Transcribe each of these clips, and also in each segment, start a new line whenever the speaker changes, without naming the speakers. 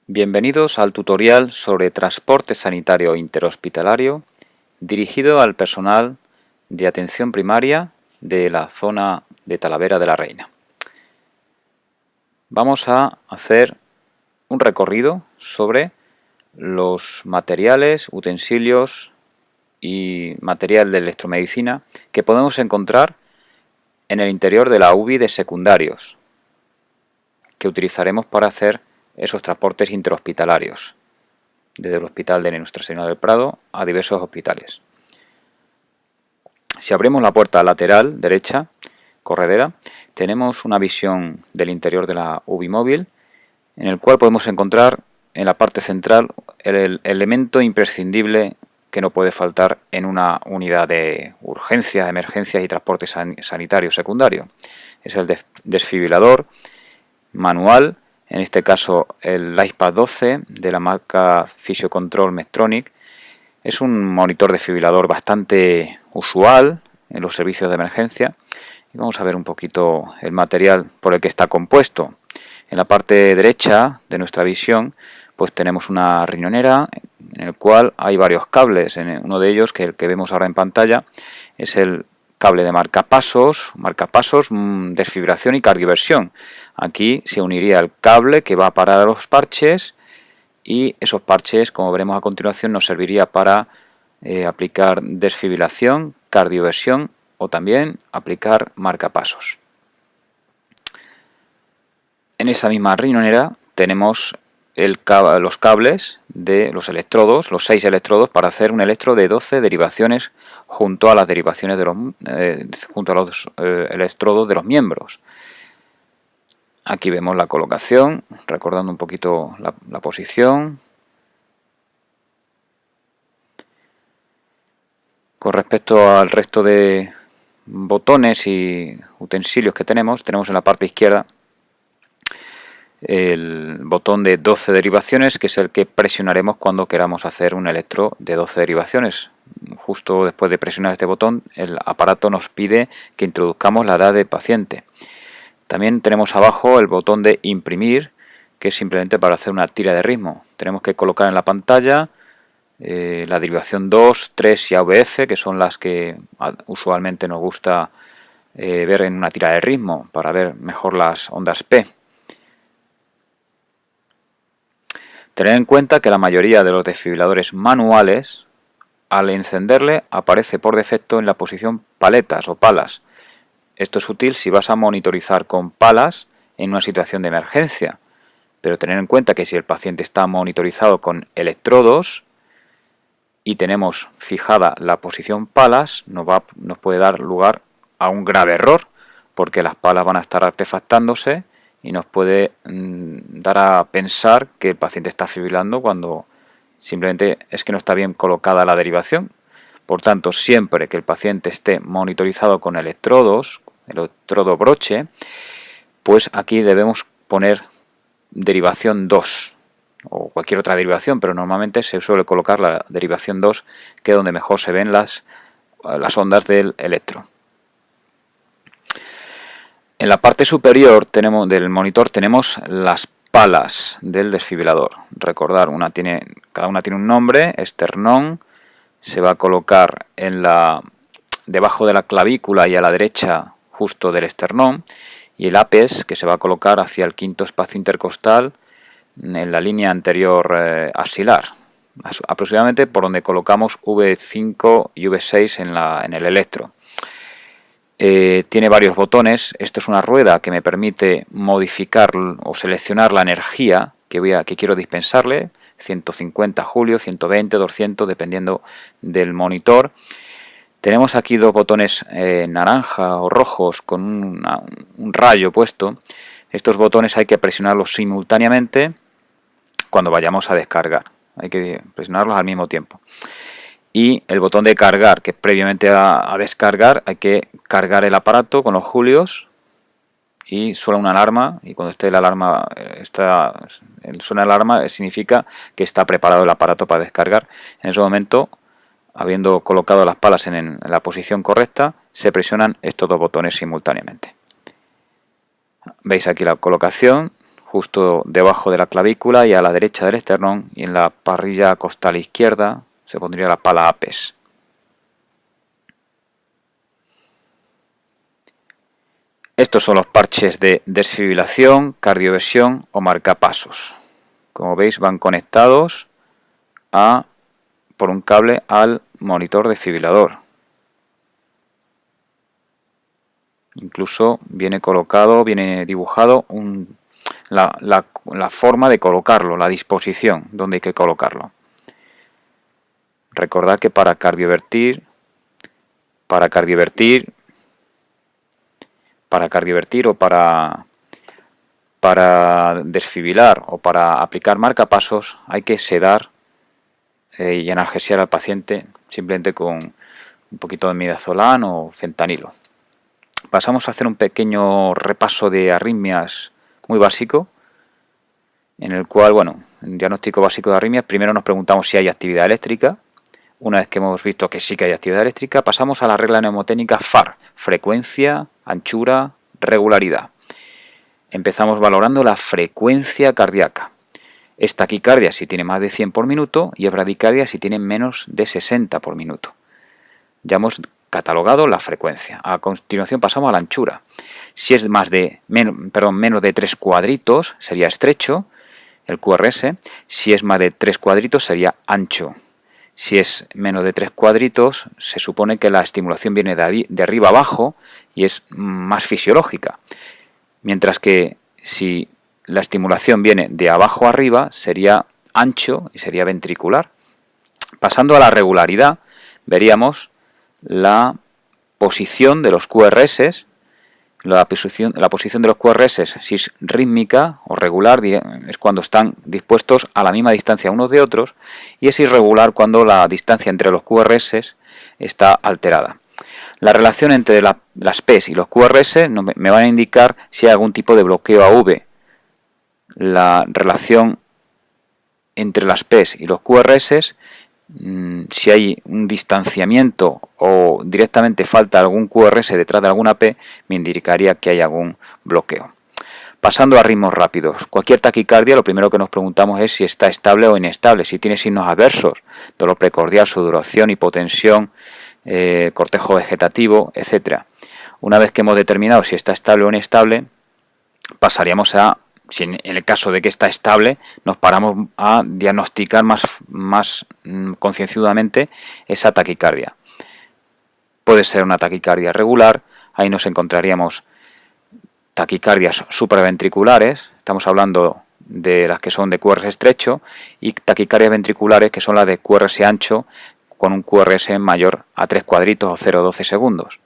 Bienvenidos al tutorial sobre transporte sanitario interhospitalario dirigido al personal de atención primaria de la zona de Talavera de la Reina. Vamos a hacer un recorrido sobre los materiales, utensilios y material de electromedicina que podemos encontrar en el interior de la UBI de secundarios, que utilizaremos para hacer esos transportes interhospitalarios, desde el hospital de Nuestra Señora del Prado a diversos hospitales. Si abrimos la puerta lateral derecha, corredera, tenemos una visión del interior de la UBI móvil, en el cual podemos encontrar en la parte central el elemento imprescindible que no puede faltar en una unidad de urgencias, emergencias y transporte sanitario secundario. Es el desfibrilador manual, en este caso el LifePad 12 de la marca Physiocontrol Medtronic. Es un monitor desfibrilador bastante usual en los servicios de emergencia. Y vamos a ver un poquito el material por el que está compuesto. En la parte derecha de nuestra visión pues tenemos una riñonera en el cual hay varios cables. Uno de ellos, que el que vemos ahora en pantalla, es el cable de marcapasos, desfibrilación y cardioversión. Aquí se uniría el cable que va a parar a los parches, y esos parches, como veremos a continuación, nos serviría para aplicar desfibrilación, cardioversión o también aplicar marcapasos. En esa misma riñonera tenemos los cables de los electrodos, los 6 electrodos, para hacer un electro de 12 derivaciones junto a las derivaciones de los electrodos de los miembros. Aquí vemos la colocación, recordando un poquito la posición. Con respecto al resto de botones y utensilios que tenemos en la parte izquierda el botón de 12 derivaciones, que es el que presionaremos cuando queramos hacer un electro de 12 derivaciones. Justo después de presionar este botón, el aparato nos pide que introduzcamos la edad del paciente. También tenemos abajo el botón de imprimir, que es simplemente para hacer una tira de ritmo. Tenemos que colocar en la pantalla la derivación 2, 3 y AVF, que son las que usualmente nos gusta ver en una tira de ritmo para ver mejor las ondas P. Tener en cuenta que la mayoría de los desfibriladores manuales, al encenderle, aparece por defecto en la posición paletas o palas. Esto es útil si vas a monitorizar con palas en una situación de emergencia, pero tener en cuenta que si el paciente está monitorizado con electrodos y tenemos fijada la posición palas, nos puede dar lugar a un grave error, porque las palas van a estar artefactándose y nos puede dar a pensar que el paciente está fibrilando cuando simplemente es que no está bien colocada la derivación. Por tanto, siempre que el paciente esté monitorizado con electrodos, electrodo broche, pues aquí debemos poner derivación 2 o cualquier otra derivación, pero normalmente se suele colocar la derivación 2, que es donde mejor se ven las ondas del electro. En la parte superior del monitor tenemos las palas del desfibrilador. Recordar, cada una tiene un nombre, esternón, se va a colocar debajo de la clavícula y a la derecha justo del esternón, y el APES, que se va a colocar hacia el quinto espacio intercostal en la línea anterior axilar, aproximadamente por donde colocamos V5 y V6 en el electro. Tiene varios botones. Esto es una rueda que me permite modificar o seleccionar la energía que quiero dispensarle, 150 julio, 120, 200, dependiendo del monitor. Tenemos aquí dos botones naranja o rojos con un rayo puesto. Estos botones hay que presionarlos simultáneamente cuando vayamos a descargar. Hay que presionarlos al mismo tiempo. Y el botón de cargar, que previamente a descargar hay que cargar el aparato con los julios y suena una alarma, y cuando esté la alarma, suena la alarma, significa que está preparado el aparato para descargar. En ese momento, habiendo colocado las palas en la posición correcta, se presionan estos dos botones simultáneamente. Veis aquí la colocación justo debajo de la clavícula y a la derecha del esternón, y en la parrilla costal izquierda se pondría la pala apes. Estos son los parches de desfibrilación, cardioversión o marcapasos. Como veis, van conectados por un cable al monitor desfibrilador. Incluso viene colocado, viene dibujado la forma de colocarlo, la disposición donde hay que colocarlo. Recordad que para cardiovertir o para desfibrilar o para aplicar marcapasos hay que sedar y analgesiar al paciente simplemente con un poquito de midazolam o fentanilo. Pasamos a hacer un pequeño repaso de arritmias muy básico, en el cual, bueno, en diagnóstico básico de arritmias, primero nos preguntamos si hay actividad eléctrica. Una vez que hemos visto que sí que hay actividad eléctrica, pasamos a la regla mnemotécnica FAR, frecuencia, anchura, regularidad. Empezamos valorando la frecuencia cardíaca. Es taquicardia si tiene más de 100 por minuto y es bradicardia si tiene menos de 60 por minuto. Ya hemos catalogado la frecuencia. A continuación pasamos a la anchura. Si es menos de 3 cuadritos sería estrecho, el QRS. Si es más de 3 cuadritos sería ancho. Si es menos de 3 cuadritos, se supone que la estimulación viene de arriba abajo y es más fisiológica. Mientras que si la estimulación viene de abajo arriba, sería ancho y sería ventricular. Pasando a la regularidad, veríamos la posición de los QRS. La posición de los QRS, si es rítmica o regular, es cuando están dispuestos a la misma distancia unos de otros, y es irregular cuando la distancia entre los QRS está alterada. La relación entre las P's y los QRS me van a indicar si hay algún tipo de bloqueo AV. La relación entre las P's y los QRS, si hay un distanciamiento o directamente falta algún QRS detrás de alguna P, me indicaría que hay algún bloqueo. Pasando a ritmos rápidos. Cualquier taquicardia, lo primero que nos preguntamos es si está estable o inestable, si tiene signos adversos, dolor precordial, sudoración, hipotensión, cortejo vegetativo, etc. Una vez que hemos determinado si está estable o inestable, pasaríamos a, si en el caso de que está estable, nos paramos a diagnosticar más concienzudamente esa taquicardia. Puede ser una taquicardia regular, ahí nos encontraríamos taquicardias supraventriculares, estamos hablando de las que son de QRS estrecho, y taquicardias ventriculares que son las de QRS ancho con un QRS mayor a 3 cuadritos o 0,12 segundos.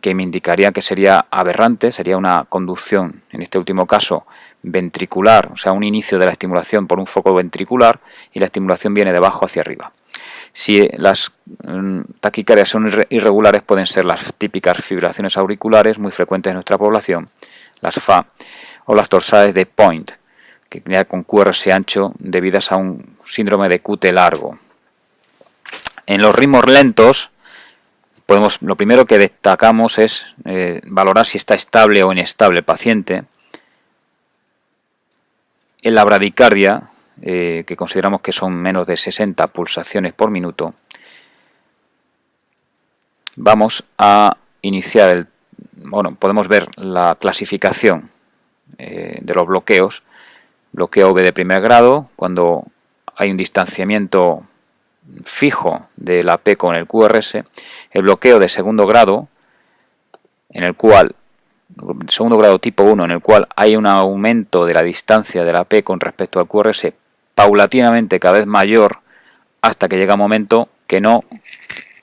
Que me indicaría que sería aberrante, sería una conducción, en este último caso, ventricular, o sea, un inicio de la estimulación por un foco ventricular y la estimulación viene de abajo hacia arriba. Si las taquicardias son irregulares, pueden ser las típicas fibrilaciones auriculares muy frecuentes en nuestra población, las FA, o las torsades de Point, que ya con QRS ancho debidas a un síndrome de QT largo. En los ritmos lentos, lo primero que destacamos es valorar si está estable o inestable el paciente. En la bradicardia, que consideramos que son menos de 60 pulsaciones por minuto, vamos a iniciar podemos ver la clasificación de los bloqueos. Bloqueo V de primer grado, cuando hay un distanciamiento fijo de la P con el QRS. El bloqueo de segundo grado, segundo grado tipo 1, en el cual hay un aumento de la distancia de la P con respecto al QRS paulatinamente cada vez mayor hasta que llega un momento que no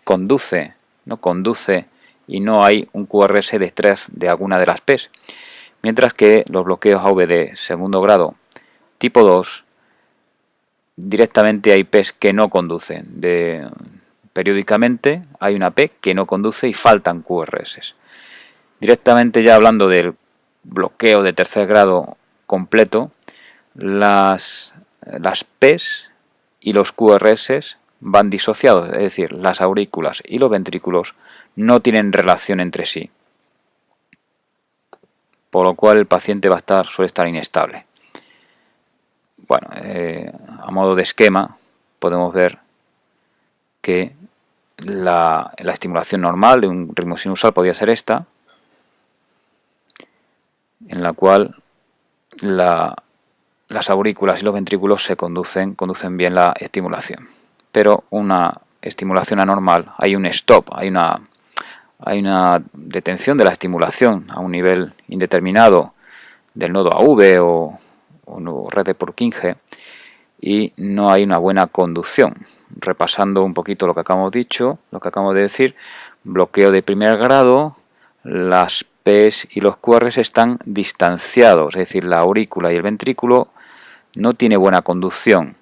conduce y no hay un QRS detrás de alguna de las P's. Mientras que los bloqueos AV de segundo grado tipo 2, directamente hay P's que no conducen. Periódicamente hay una P que no conduce y faltan QRS. Directamente ya hablando del bloqueo de tercer grado completo, las P's y los QRS van disociados, es decir, las aurículas y los ventrículos no tienen relación entre sí. por lo cual el paciente suele estar inestable. Bueno, a modo de esquema podemos ver que la estimulación normal de un ritmo sinusal podría ser esta, en la cual las aurículas y los ventrículos conducen bien la estimulación. Pero una estimulación anormal, hay un stop, hay una detención de la estimulación a un nivel indeterminado del nodo AV o red de Purkinje, y no hay una buena conducción. Repasando un poquito lo que acabamos de decir, bloqueo de primer grado, las P's y los QRs están distanciados, es decir, la aurícula y el ventrículo no tiene buena conducción.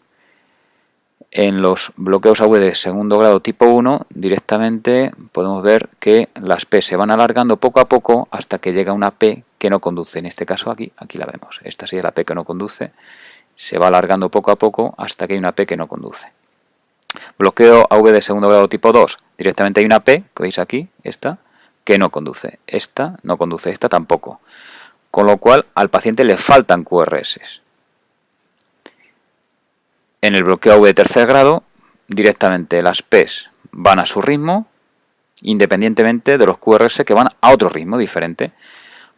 En los bloqueos AV de segundo grado tipo 1, directamente podemos ver que las P se van alargando poco a poco hasta que llega una P que no conduce. En este caso aquí la vemos. Esta sería la P que no conduce. Se va alargando poco a poco hasta que hay una P que no conduce. Bloqueo AV de segundo grado tipo 2. Directamente hay una P, que veis aquí, esta, que no conduce. Esta no conduce, esta tampoco. Con lo cual al paciente le faltan QRS. En el bloqueo AV de tercer grado, directamente las P's van a su ritmo, independientemente de los QRS que van a otro ritmo diferente,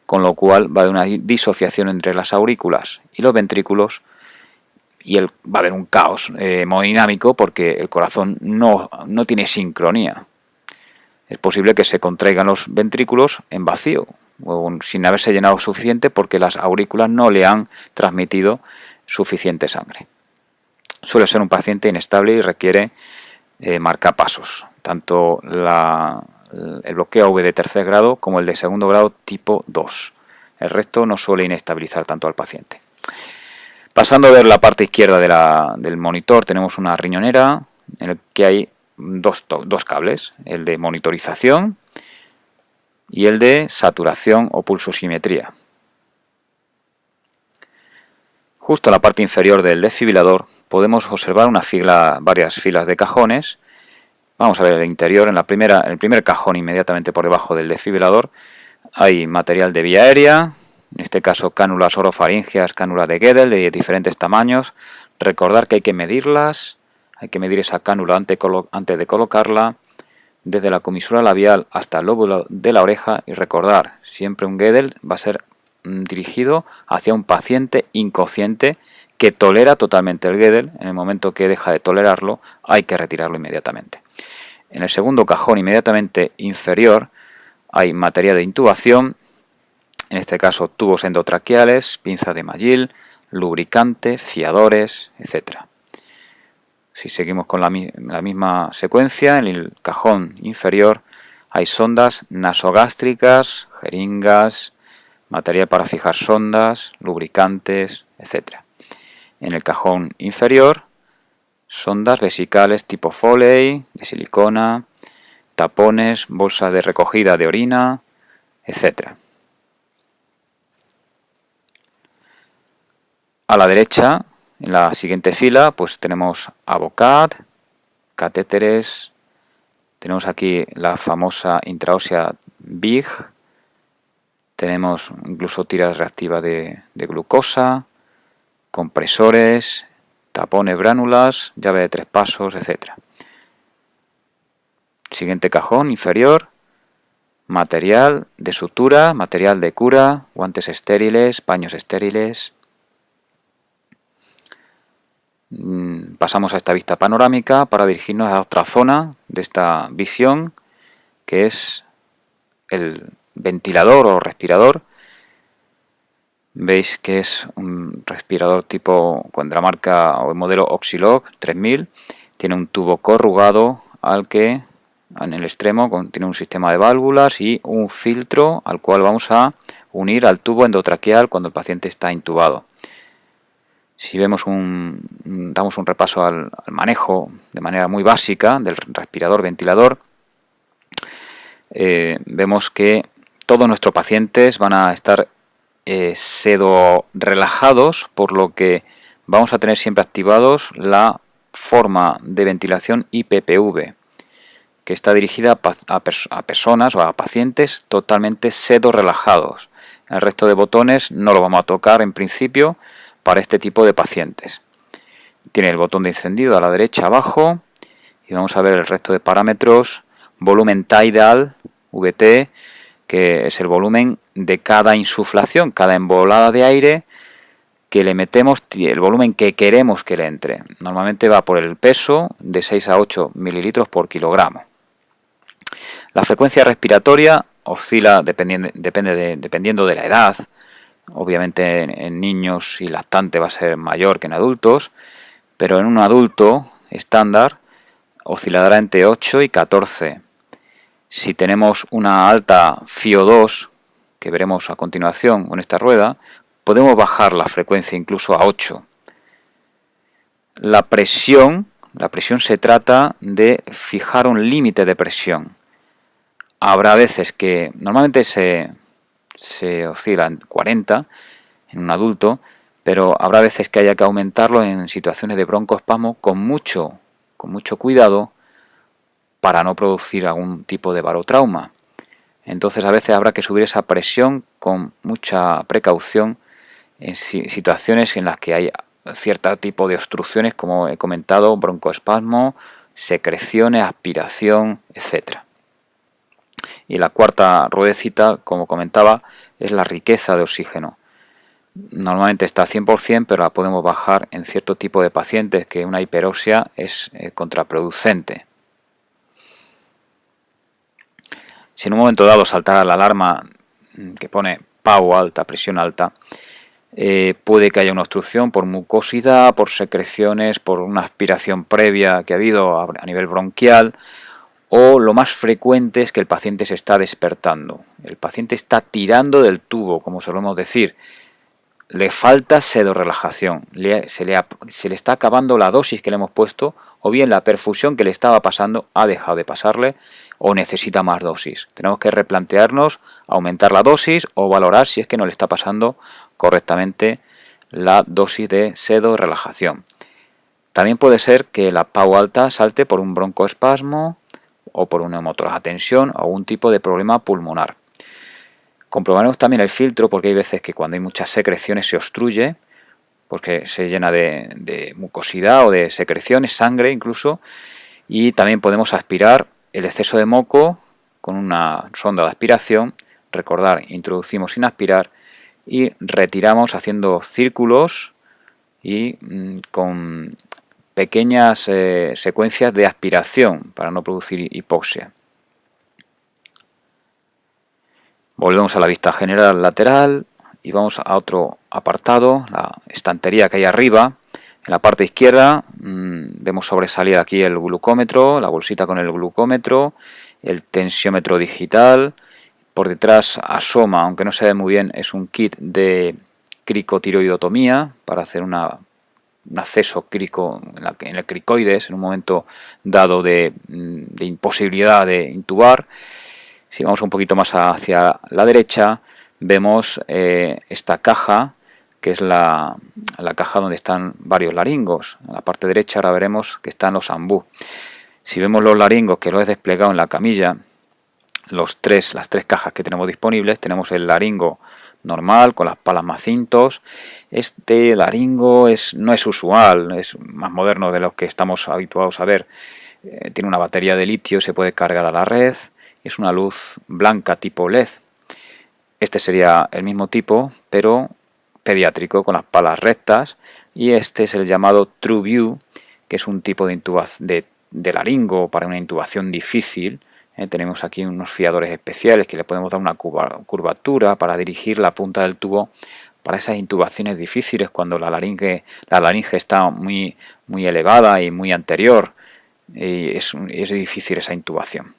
con lo cual va a haber una disociación entre las aurículas y los ventrículos, y va a haber un caos hemodinámico porque el corazón no tiene sincronía. Es posible que se contraigan los ventrículos en vacío, o sin haberse llenado suficiente porque las aurículas no le han transmitido suficiente sangre. Suele ser un paciente inestable y requiere marcapasos, tanto el bloqueo AV de tercer grado como el de segundo grado tipo 2. El resto no suele inestabilizar tanto al paciente. Pasando a ver la parte izquierda del monitor, tenemos una riñonera en el que hay dos cables, el de monitorización y el de saturación o pulsosimetría. Justo en la parte inferior del desfibrilador podemos observar varias filas de cajones. Vamos a ver el interior. En el primer cajón, inmediatamente por debajo del desfibrilador, hay material de vía aérea, en este caso cánulas orofaringeas, cánula de Guedel de diferentes tamaños. Recordar que hay que medirlas, hay que medir esa cánula antes de colocarla, desde la comisura labial hasta el lóbulo de la oreja, y recordar, siempre un Guedel va a ser dirigido hacia un paciente inconsciente que tolera totalmente el Guedel. En el momento que deja de tolerarlo, hay que retirarlo inmediatamente. En el segundo cajón, inmediatamente inferior, hay material de intubación, en este caso tubos endotraqueales, pinza de Magil, lubricante, fiadores, etc. Si seguimos con la misma secuencia, en el cajón inferior hay sondas nasogástricas, jeringas, material para fijar sondas, lubricantes, etc. En el cajón inferior, sondas vesicales tipo Foley, de silicona, tapones, bolsa de recogida de orina, etc. A la derecha, en la siguiente fila, pues tenemos Avocat, catéteres, tenemos aquí la famosa intraósea BIG, tenemos incluso tiras reactivas de glucosa, compresores, tapones bránulas, llave de 3 pasos, etc. Siguiente cajón inferior, material de sutura, material de cura, guantes estériles, paños estériles. Pasamos a esta vista panorámica para dirigirnos a otra zona de esta visión, que es el ventilador o respirador. Veis que es un respirador tipo con la marca o el modelo Oxylog 3000. Tiene un tubo corrugado al que en el extremo tiene un sistema de válvulas y un filtro al cual vamos a unir al tubo endotraqueal cuando el paciente está intubado. Si damos un repaso al manejo de manera muy básica del respirador-ventilador, vemos que todos nuestros pacientes van a estar pseudo relajados, por lo que vamos a tener siempre activados la forma de ventilación IPPV, que está dirigida a personas o a pacientes totalmente pseudo relajados. El resto de botones no lo vamos a tocar en principio para este tipo de pacientes. Tiene el botón de encendido a la derecha abajo y vamos a ver el resto de parámetros. Volumen tidal, VT, que es el volumen de cada insuflación, cada embolada de aire que le metemos, el volumen que queremos que le entre. Normalmente va por el peso de 6 a 8 mililitros por kilogramo. La frecuencia respiratoria oscila dependiendo de la edad. Obviamente en niños y lactantes va a ser mayor que en adultos, pero en un adulto estándar oscilará entre 8 y 14. Si tenemos una alta FiO2, que veremos a continuación con esta rueda, podemos bajar la frecuencia incluso a 8. La presión se trata de fijar un límite de presión. Habrá veces que normalmente se oscila en 40 en un adulto, pero habrá veces que haya que aumentarlo en situaciones de broncoespasmo con mucho cuidado para no producir algún tipo de barotrauma. Entonces a veces habrá que subir esa presión con mucha precaución en situaciones en las que hay cierto tipo de obstrucciones, como he comentado, broncoespasmo, secreciones, aspiración, etc. Y la cuarta ruedecita, como comentaba, es la riqueza de oxígeno. Normalmente está a 100%, pero la podemos bajar en cierto tipo de pacientes que una hiperoxia es contraproducente. Si en un momento dado saltara la alarma que pone PAU alta, presión alta, puede que haya una obstrucción por mucosidad, por secreciones, por una aspiración previa que ha habido a nivel bronquial, o lo más frecuente es que el paciente se está despertando. El paciente está tirando del tubo, como solemos decir. Le falta sedorelajación, se le está acabando la dosis que le hemos puesto, o bien la perfusión que le estaba pasando ha dejado de pasarle, o necesita más dosis. Tenemos que replantearnos, aumentar la dosis o valorar si es que no le está pasando correctamente la dosis de sedorelajación. También puede ser que la PAU alta salte por un broncoespasmo o por una neumotórax a tensión o algún tipo de problema pulmonar. Comprobaremos también el filtro, porque hay veces que cuando hay muchas secreciones se obstruye, porque se llena de mucosidad o de secreciones, sangre incluso, y también podemos aspirar el exceso de moco con una sonda de aspiración. Recordar, introducimos sin aspirar y retiramos haciendo círculos y con pequeñas secuencias de aspiración para no producir hipoxia. Volvemos a la vista general lateral y vamos a otro apartado, la estantería que hay arriba. En la parte izquierda vemos sobresalir aquí el glucómetro, la bolsita con el glucómetro, el tensiómetro digital. Por detrás asoma, aunque no se ve muy bien, es un kit de cricotiroidotomía para hacer un acceso crico en el cricoides en un momento dado de imposibilidad de intubar. Si vamos un poquito más hacia la derecha, vemos esta caja, que es la caja donde están varios laringos. En la parte derecha ahora veremos que están los ambú. Si vemos los laringos, que lo he desplegado en la camilla, las tres cajas que tenemos disponibles, tenemos el laringo normal con las palas más cintos. Este laringo no es usual, es más moderno de lo que estamos habituados a ver. Tiene una batería de litio, se puede cargar a la red. Es una luz blanca tipo LED. Este sería el mismo tipo, pero pediátrico, con las palas rectas. Y este es el llamado TrueView, que es un tipo de laringo para una intubación difícil. Tenemos aquí unos fiadores especiales que le podemos dar una curvatura para dirigir la punta del tubo para esas intubaciones difíciles cuando la laringe está muy elevada y muy anterior. Y es difícil esa intubación.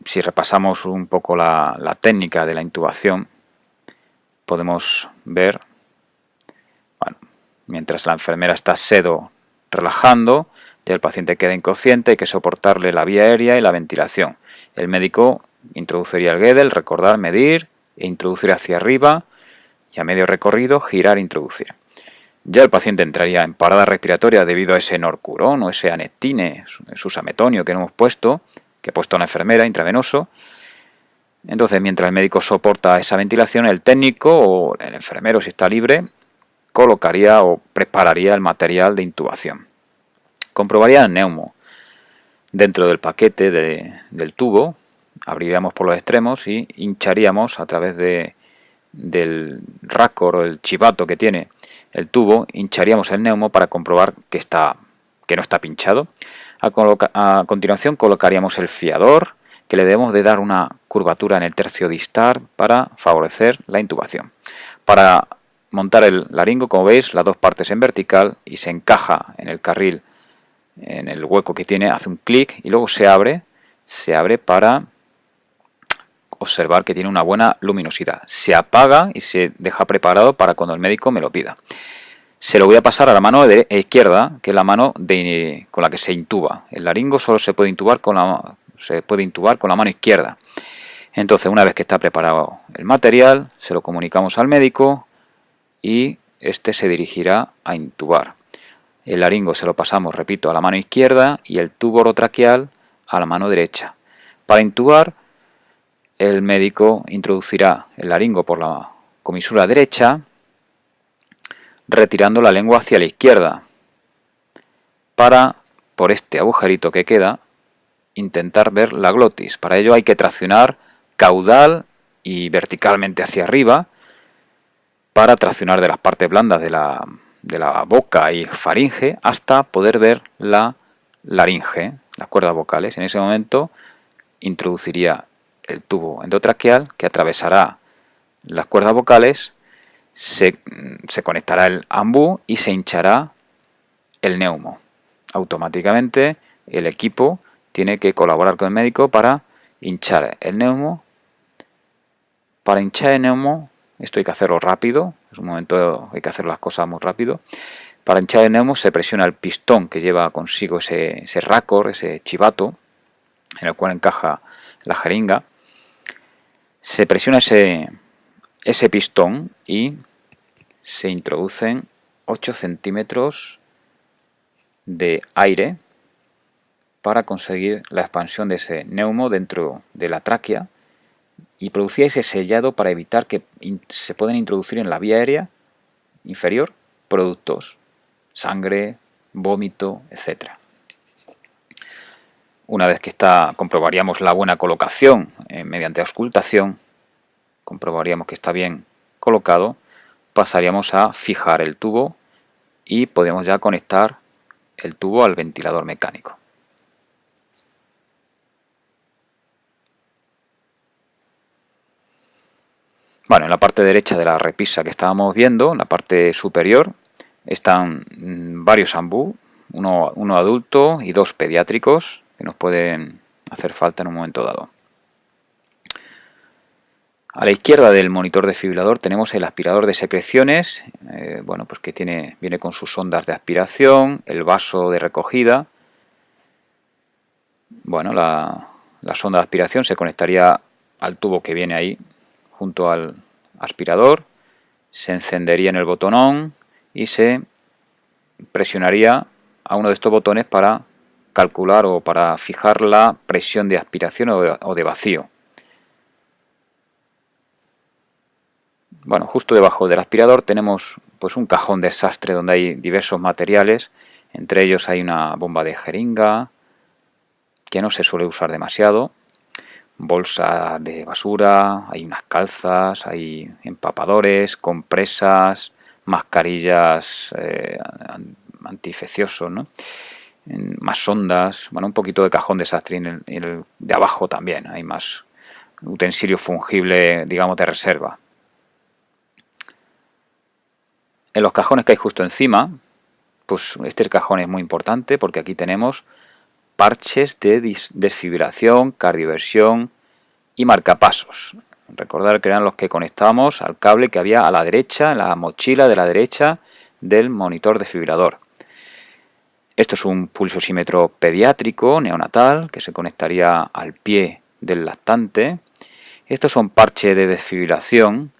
Si repasamos un poco la técnica de la intubación, podemos ver, bueno, mientras la enfermera está relajando, ya el paciente queda inconsciente, hay que soportarle la vía aérea y la ventilación. El médico introduciría el Guedel, recordar, medir, e introducir hacia arriba, y a medio recorrido girar e introducir. Ya el paciente entraría en parada respiratoria debido a ese norcurón o ese anectine, susametonio que hemos puesto, que ha puesto la enfermera intravenoso. Entonces, mientras el médico soporta esa ventilación, el técnico o el enfermero, si está libre, colocaría o prepararía el material de intubación. Comprobaría el neumo. Dentro del paquete del tubo, abriríamos por los extremos y hincharíamos a través del racor o el chivato que tiene el tubo, hincharíamos el neumo para comprobar que no está pinchado. A continuación colocaríamos el fiador, que le debemos de dar una curvatura en el tercio distal para favorecer la intubación. Para montar el laringo, como veis, las dos partes en vertical y se encaja en el carril, en el hueco que tiene, hace un clic y luego se abre para observar que tiene una buena luminosidad. Se apaga y se deja preparado para cuando el médico me lo pida. Se lo voy a pasar a la mano izquierda, que es la mano con la que se intuba. El laringo solo se puede intubar con la mano izquierda. Entonces, una vez que está preparado el material, se lo comunicamos al médico y este se dirigirá a intubar. El laringo se lo pasamos, repito, a la mano izquierda y el tubo orotraqueal a la mano derecha. Para intubar, el médico introducirá el laringo por la comisura derecha, retirando la lengua hacia la izquierda, para, por este agujerito que queda, intentar ver la glotis. Para ello hay que traccionar caudal y verticalmente hacia arriba, para traccionar de las partes blandas de la boca y faringe hasta poder ver la laringe, las cuerdas vocales. En ese momento introduciría el tubo endotraqueal que atravesará las cuerdas vocales, se conectará el ambú y se hinchará el neumo. Automáticamente el equipo tiene que colaborar con el médico para hinchar el neumo. Para hinchar el neumo, esto hay que hacerlo rápido, es un momento hay que hacer las cosas muy rápido. Para hinchar el neumo se presiona el pistón que lleva consigo ese racor, ese chivato, en el cual encaja la jeringa. Se presiona ese pistón y se introducen 8 centímetros de aire para conseguir la expansión de ese neumo dentro de la tráquea y producir ese sellado para evitar que se puedan introducir en la vía aérea inferior productos, sangre, vómito, etc. Una vez que comprobaríamos la buena colocación mediante auscultación, comprobaríamos que está bien colocado, pasaríamos a fijar el tubo y podemos ya conectar el tubo al ventilador mecánico. Bueno, en la parte derecha de la repisa que estábamos viendo, en la parte superior, están varios ambú, uno adulto y 2 pediátricos que nos pueden hacer falta en un momento dado. A la izquierda del monitor desfibrilador tenemos el aspirador de secreciones, bueno, pues que viene con sus ondas de aspiración, el vaso de recogida. Bueno, la sonda de aspiración se conectaría al tubo que viene ahí junto al aspirador, se encendería en el botón ON y se presionaría a uno de estos botones para calcular o para fijar la presión de aspiración o de vacío. Bueno, justo debajo del aspirador tenemos pues un cajón desastre donde hay diversos materiales, entre ellos hay una bomba de jeringa que no se suele usar demasiado, bolsa de basura, hay unas calzas, hay empapadores, compresas, mascarillas antiinfecciosos, ¿no? Más sondas, bueno, un poquito de cajón desastre en el de abajo también, hay más utensilio fungible, digamos, de reserva. En los cajones que hay justo encima, pues este cajón es muy importante porque aquí tenemos parches de desfibrilación, cardioversión y marcapasos. Recordar que eran los que conectamos al cable que había a la derecha, en la mochila de la derecha del monitor desfibrilador. Esto es un pulsosímetro pediátrico neonatal que se conectaría al pie del lactante. Estos son parches de desfibrilación,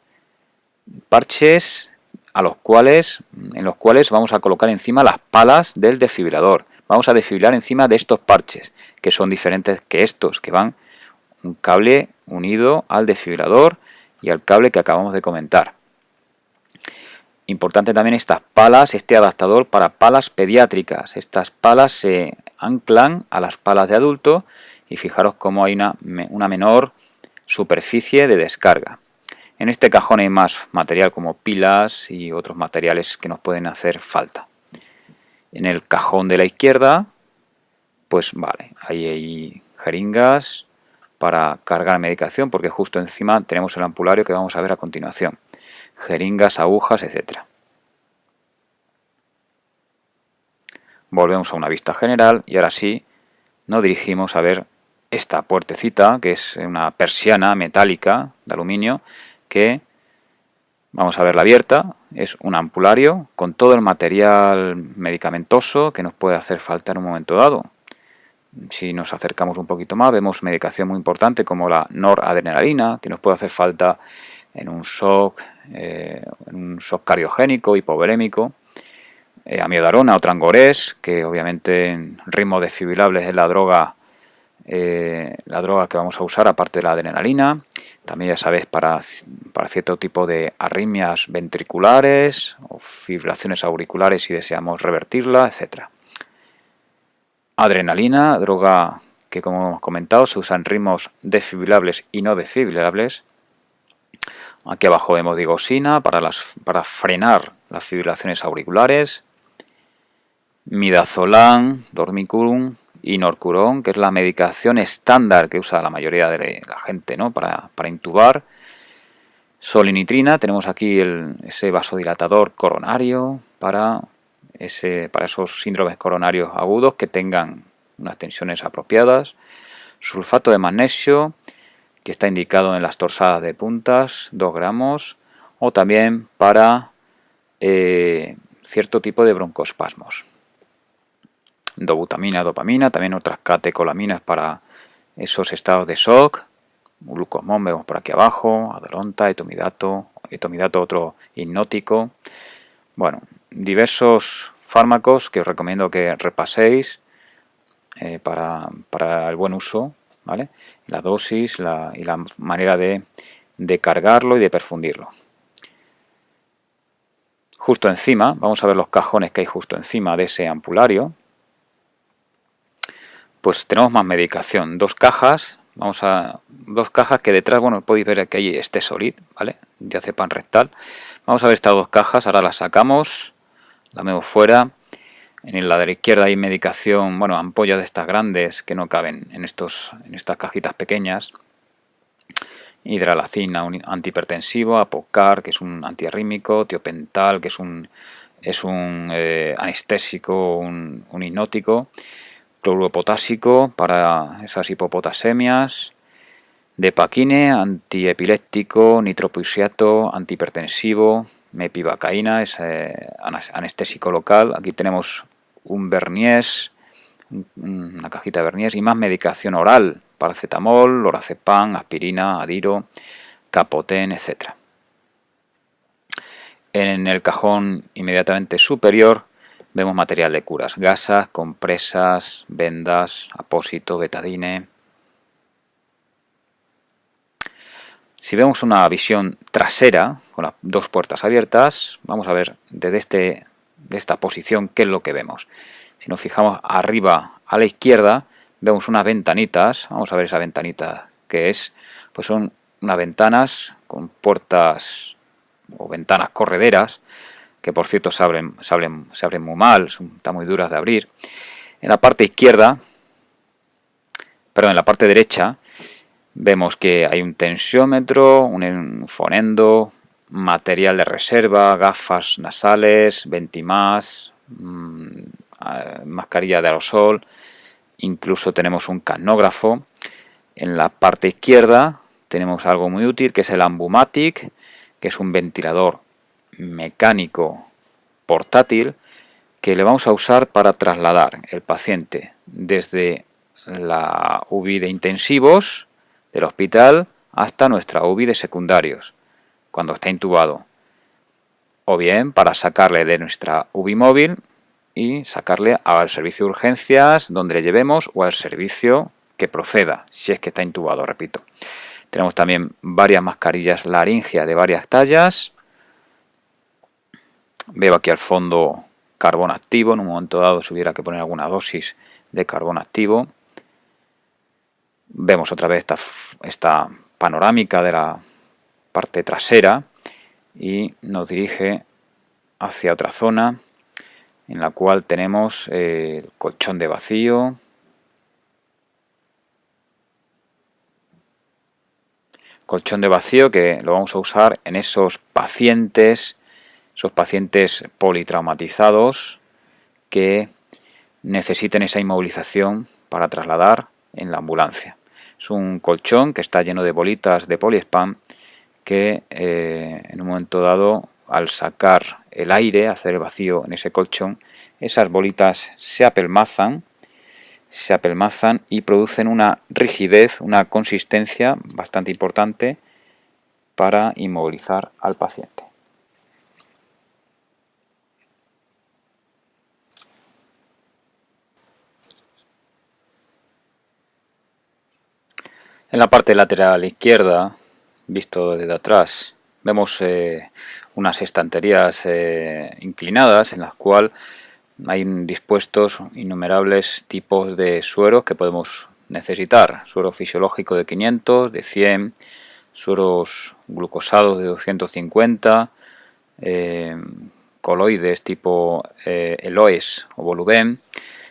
parches en los cuales vamos a colocar encima las palas del desfibrilador. Vamos a desfibrilar encima de estos parches, que son diferentes que estos, que van un cable unido al desfibrilador y al cable que acabamos de comentar. Importante también estas palas, este adaptador para palas pediátricas. Estas palas se anclan a las palas de adulto y fijaros cómo hay una menor superficie de descarga. En este cajón hay más material como pilas y otros materiales que nos pueden hacer falta. En el cajón de la izquierda, pues vale, ahí hay jeringas para cargar medicación, porque justo encima tenemos el ampulario que vamos a ver a continuación. Jeringas, agujas, etcétera. Volvemos a una vista general y ahora sí nos dirigimos a ver esta puertecita, que es una persiana metálica de aluminio, que vamos a verla abierta. Es un ampulario con todo el material medicamentoso que nos puede hacer falta en un momento dado. Si nos acercamos un poquito más, vemos medicación muy importante como la noradrenalina, que nos puede hacer falta en un shock cardiogénico, hipovolémico. Amiodarona o Trangorex, que obviamente en ritmos desfibrilables es la droga que vamos a usar aparte de la adrenalina. También ya sabéis para cierto tipo de arritmias ventriculares o fibrilaciones auriculares si deseamos revertirla, etcétera. Adrenalina, droga que como hemos comentado se usa en ritmos desfibrilables y no desfibrilables. Aquí abajo vemos digoxina para frenar las fibrilaciones auriculares. Midazolam, dormicurum y norcuron, que es la medicación estándar que usa la mayoría de la gente, ¿no? para intubar. Solinitrina, tenemos aquí ese vasodilatador coronario para esos síndromes coronarios agudos que tengan unas tensiones apropiadas. Sulfato de magnesio, que está indicado en las torsadas de puntas, 2 gramos, o también para cierto tipo de broncoespasmos. Dobutamina, dopamina, también otras catecolaminas para esos estados de shock. Glucosmón vemos por aquí abajo, Adelonta, etomidato, otro hipnótico. Bueno, diversos fármacos que os recomiendo que repaséis para el buen uso, ¿vale? La dosis y la manera de cargarlo y de perfundirlo. Justo encima, vamos a ver los cajones que hay justo encima de ese ampulario. Pues tenemos más medicación, 2 cajas, dos cajas que detrás, bueno, podéis ver que hay Stesolid, ¿vale? Diazepam rectal. Vamos a ver estas 2 cajas, ahora las sacamos, la vemos fuera. En la de la izquierda hay medicación, bueno, ampollas de estas grandes que no caben en estas cajitas pequeñas. Hidralacina, un antihipertensivo, Apocar, que es un antiarrítmico, Tiopental, que es un anestésico, un hipnótico. Cloruro potásico para esas hipopotasemias, Depaquine, antiepiléptico, nitroprusiato, antihipertensivo, mepivacaína, es anestésico local. Aquí tenemos un Vernies, una cajita de Vernies y más medicación oral, paracetamol, lorazepam, aspirina, Adiro, Capoten, etc. En el cajón inmediatamente superior vemos material de curas, gasas, compresas, vendas, apósito, betadine. Si vemos una visión trasera, con las 2 puertas abiertas, vamos a ver desde esta posición qué es lo que vemos. Si nos fijamos arriba a la izquierda, vemos unas ventanitas. Vamos a ver esa ventanita que es. Pues son unas ventanas con puertas o ventanas correderas, que por cierto se abren muy mal, están muy duras de abrir. En la parte derecha, vemos que hay un tensiómetro, un fonendo, material de reserva, gafas nasales, Ventimás, mascarilla de aerosol, incluso tenemos un capnógrafo. En la parte izquierda tenemos algo muy útil que es el Ambumatic, que es un ventilador mecánico portátil que le vamos a usar para trasladar el paciente desde la UBI de intensivos del hospital hasta nuestra UBI de secundarios cuando está intubado, o bien para sacarle de nuestra UBI móvil y sacarle al servicio de urgencias donde le llevemos o al servicio que proceda, si es que está intubado, repito. Tenemos también varias mascarillas laringeas de varias tallas. Veo aquí al fondo carbón activo, en un momento dado si hubiera que poner alguna dosis de carbón activo. Vemos otra vez esta panorámica de la parte trasera y nos dirige hacia otra zona en la cual tenemos el colchón de vacío, que lo vamos a usar en esos pacientes politraumatizados que necesiten esa inmovilización para trasladar en la ambulancia. Es un colchón que está lleno de bolitas de poliespán que en un momento dado, al sacar el aire, hacer el vacío en ese colchón, esas bolitas se apelmazan y producen una rigidez, una consistencia bastante importante para inmovilizar al paciente. En la parte lateral izquierda, visto desde atrás, vemos unas estanterías inclinadas en las cuales hay dispuestos innumerables tipos de sueros que podemos necesitar. Suero fisiológico de 500, de 100, sueros glucosados de 250, coloides tipo Eloes o Voluben,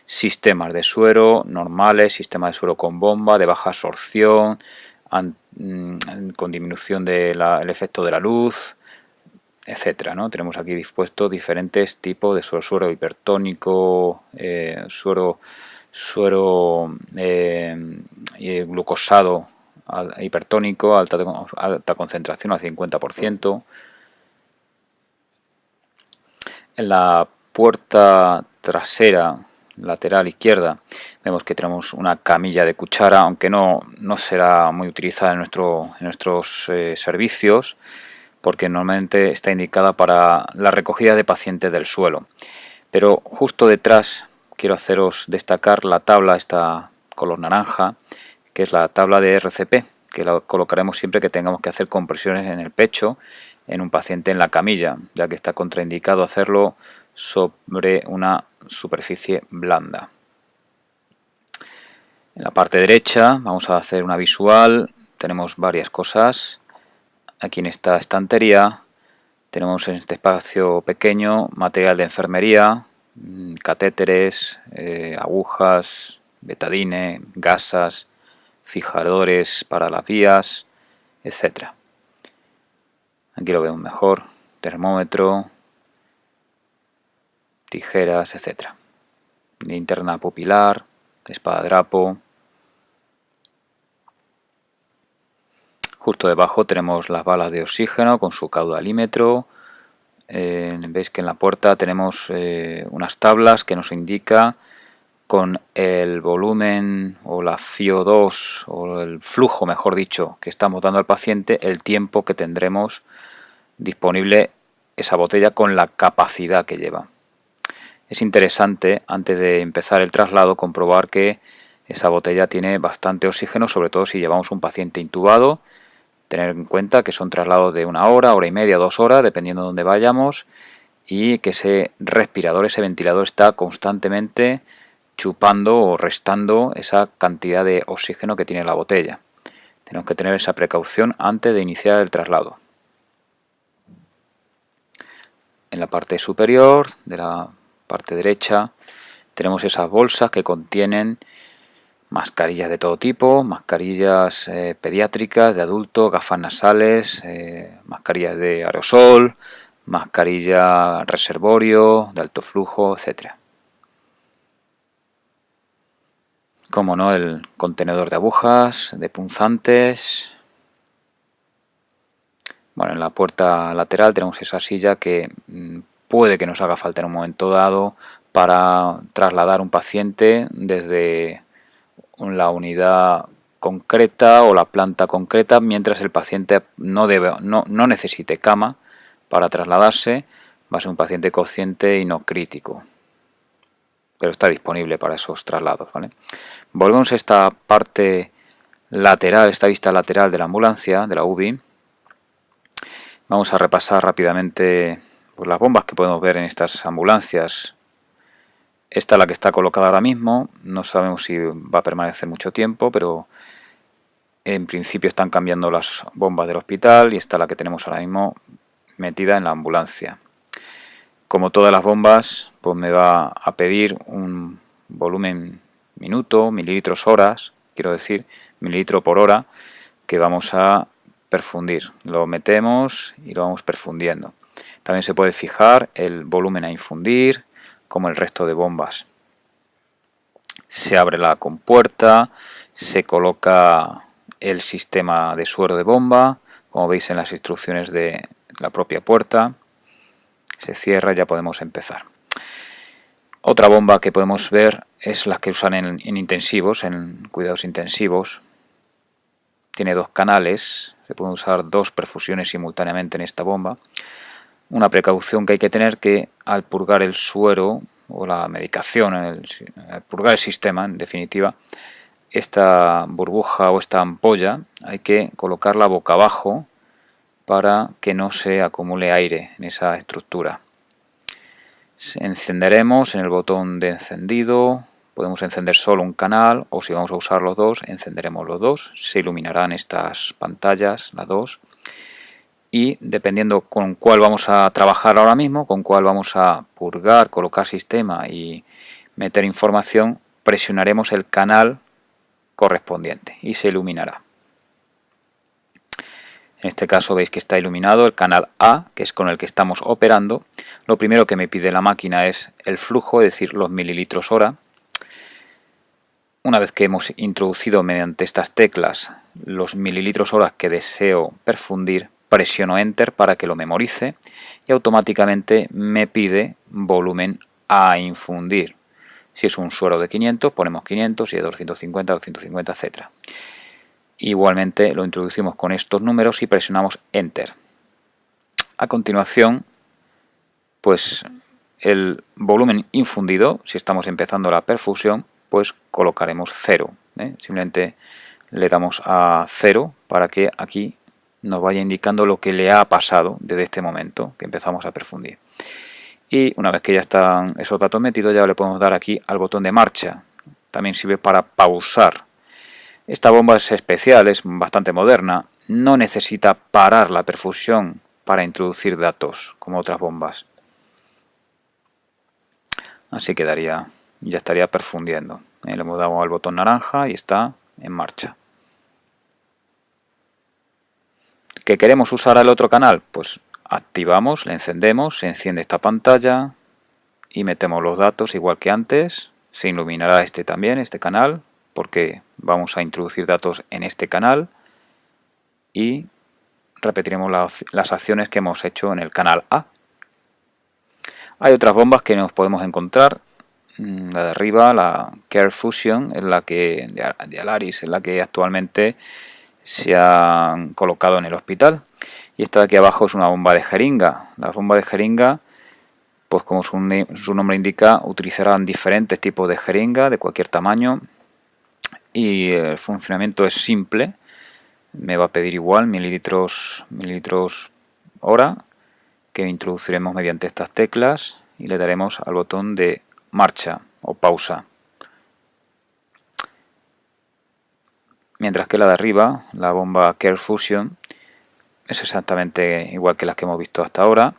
sistemas de suero normales, sistemas de suero con bomba, de baja absorción, con disminución del efecto de la luz, etcétera, ¿no? Tenemos aquí dispuestos diferentes tipos de suero hipertónico, suero glucosado hipertónico, alta concentración al 50%. En la puerta trasera lateral izquierda vemos que tenemos una camilla de cuchara, aunque no será muy utilizada en nuestros servicios, porque normalmente está indicada para la recogida de pacientes del suelo. Pero justo detrás quiero haceros destacar la tabla, esta color naranja, que es la tabla de RCP, que la colocaremos siempre que tengamos que hacer compresiones en el pecho en un paciente en la camilla, ya que está contraindicado hacerlo sobre una superficie blanda. En la parte derecha vamos a hacer una visual, tenemos varias cosas. Aquí en esta estantería tenemos en este espacio pequeño material de enfermería, catéteres, agujas, betadine, gasas, fijadores para las vías, etc. Aquí lo vemos mejor, termómetro, tijeras, etc. Linterna pupilar, espadadrapo. Justo debajo tenemos las balas de oxígeno con su caudalímetro. Veis que en la puerta tenemos unas tablas que nos indica con el volumen o la FiO2 o el flujo, mejor dicho, que estamos dando al paciente, el tiempo que tendremos disponible esa botella con la capacidad que lleva. Es interesante, antes de empezar el traslado, comprobar que esa botella tiene bastante oxígeno, sobre todo si llevamos un paciente intubado. Tener en cuenta que son traslados de 1 hora, hora y media, 2 horas, dependiendo de dónde vayamos, y que ese respirador, ese ventilador está constantemente chupando o restando esa cantidad de oxígeno que tiene la botella. Tenemos que tener esa precaución antes de iniciar el traslado. En la parte superior de la parte derecha tenemos esas bolsas que contienen mascarillas de todo tipo, mascarillas pediátricas, de adultos, gafas nasales, mascarillas de aerosol, mascarilla reservorio, de alto flujo, etc. Como no, el contenedor de agujas, de punzantes. Bueno, en la puerta lateral tenemos esa silla que puede que nos haga falta en un momento dado para trasladar un paciente desde la unidad concreta o la planta concreta, mientras el paciente no necesite cama para trasladarse. Va a ser un paciente consciente y no crítico. pero está disponible para esos traslados, ¿vale? Volvemos a esta parte lateral, esta vista lateral de la ambulancia, de la UBI. Vamos a repasar rápidamente pues, las bombas que podemos ver en estas ambulancias. Esta es la que está colocada ahora mismo, no sabemos si va a permanecer mucho tiempo, pero en principio están cambiando las bombas del hospital y esta es la que tenemos ahora mismo metida en la ambulancia. Como todas las bombas, pues me va a pedir un volumen minuto, mililitros horas, quiero decir, mililitro por hora, que vamos a perfundir. Lo metemos y lo vamos perfundiendo. También se puede fijar el volumen a infundir, como el resto de bombas. Se abre la compuerta, se coloca el sistema de suero de bomba, como veis en las instrucciones de la propia puerta. Se cierra y ya podemos empezar. Otra bomba que podemos ver es las que usan en intensivos, en cuidados intensivos. Tiene dos canales, se pueden usar dos perfusiones simultáneamente en esta bomba. Una precaución que hay que tener, que al purgar el suero o la medicación, al purgar el sistema en definitiva, esta burbuja o esta ampolla hay que colocarla boca abajo para que no se acumule aire en esa estructura. Encenderemos en el botón de encendido, podemos encender solo un canal o si vamos a usar los dos, encenderemos los dos, se iluminarán estas pantallas, las dos. Y dependiendo con cuál vamos a trabajar ahora mismo, con cuál vamos a purgar, colocar sistema y meter información, presionaremos el canal correspondiente y se iluminará. En este caso veis que está iluminado el canal A, que es con el que estamos operando. Lo primero que me pide la máquina es el flujo, es decir, los mililitros hora. Una vez que hemos introducido mediante estas teclas los mililitros hora que deseo perfundir, presiono Enter para que lo memorice y automáticamente me pide volumen a infundir. Si es un suero de 500, ponemos 500, si es 250, 250, etc. Igualmente lo introducimos con estos números y presionamos Enter. A continuación, pues el volumen infundido, si estamos empezando la perfusión, pues colocaremos 0. Simplemente le damos a 0 para que aquí nos vaya indicando lo que le ha pasado desde este momento que empezamos a perfundir. Y una vez que ya están esos datos metidos, ya le podemos dar aquí al botón de marcha. También sirve para pausar. Esta bomba es especial, es bastante moderna. No necesita parar la perfusión para introducir datos como otras bombas. Así quedaría, ya estaría perfundiendo. Le hemos dado al botón naranja y está en marcha. ¿Que queremos usar el otro canal? Pues activamos, le encendemos, se enciende esta pantalla y metemos los datos igual que antes. Se iluminará este también, este canal, porque vamos a introducir datos en este canal y repetiremos las acciones que hemos hecho en el canal A. Hay otras bombas que nos podemos encontrar. La de arriba, la Care Fusion, es la que de Alaris, es la que actualmente se han colocado en el hospital. Y esta de aquí abajo es una bomba de jeringa. La bomba de jeringa, pues como su nombre indica, utilizarán diferentes tipos de jeringa de cualquier tamaño y el funcionamiento es simple. Me va a pedir igual mililitros hora, que introduciremos mediante estas teclas y le daremos al botón de marcha o pausa. Mientras que la de arriba, la bomba Care Fusion, es exactamente igual que las que hemos visto hasta ahora.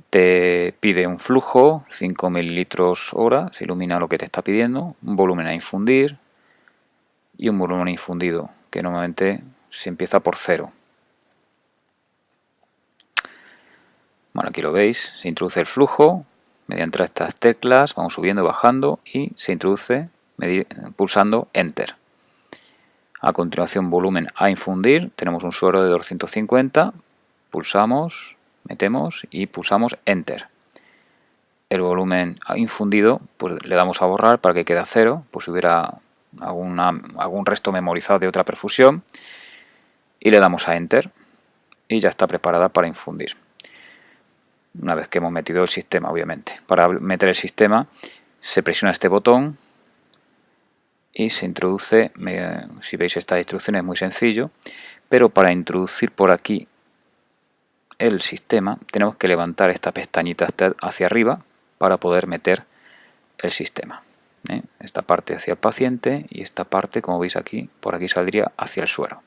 Te pide un flujo, 5 mililitros hora, se ilumina lo que te está pidiendo, un volumen a infundir y un volumen infundido, que normalmente se empieza por 0. Bueno, aquí lo veis, se introduce el flujo, mediante estas teclas vamos subiendo y bajando y se introduce pulsando Enter. A continuación, volumen a infundir, tenemos un suero de 250, pulsamos, metemos y pulsamos Enter. El volumen infundido, pues le damos a borrar para que quede a 0, pues si hubiera algún resto memorizado de otra perfusión, y le damos a Enter y ya está preparada para infundir. Una vez que hemos metido el sistema, obviamente. Para meter el sistema, se presiona este botón y se introduce. Si veis estas instrucciones es muy sencillo, pero para introducir por aquí el sistema tenemos que levantar esta pestañita hacia arriba para poder meter el sistema. Esta parte hacia el paciente y esta parte, como veis aquí, por aquí saldría hacia el suero.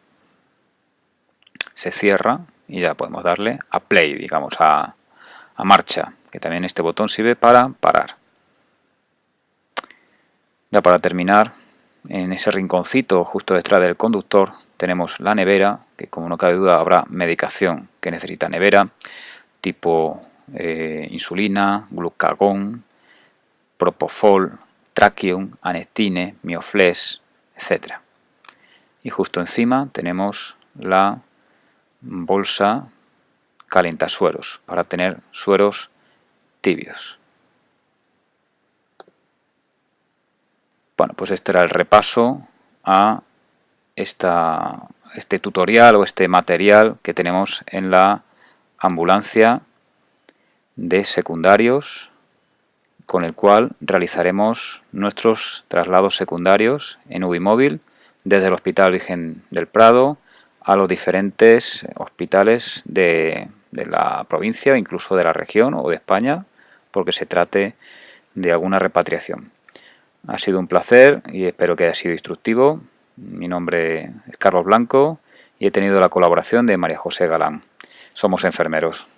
Se cierra y ya podemos darle a play, digamos, a marcha, que también este botón sirve para parar. Ya para terminar, en ese rinconcito justo detrás del conductor tenemos la nevera, que como no cabe duda habrá medicación que necesita nevera, tipo insulina, glucagón, propofol, traquium, anectine, mioflex, etc. Y justo encima tenemos la bolsa calentasueros para tener sueros tibios. Bueno, pues este era el repaso a este tutorial o este material que tenemos en la ambulancia de secundarios, con el cual realizaremos nuestros traslados secundarios en Ubimóvil desde el Hospital Virgen del Prado a los diferentes hospitales de la provincia, incluso de la región o de España, porque se trate de alguna repatriación. Ha sido un placer y espero que haya sido instructivo. Mi nombre es Carlos Blanco y he tenido la colaboración de María José Galán. Somos enfermeros.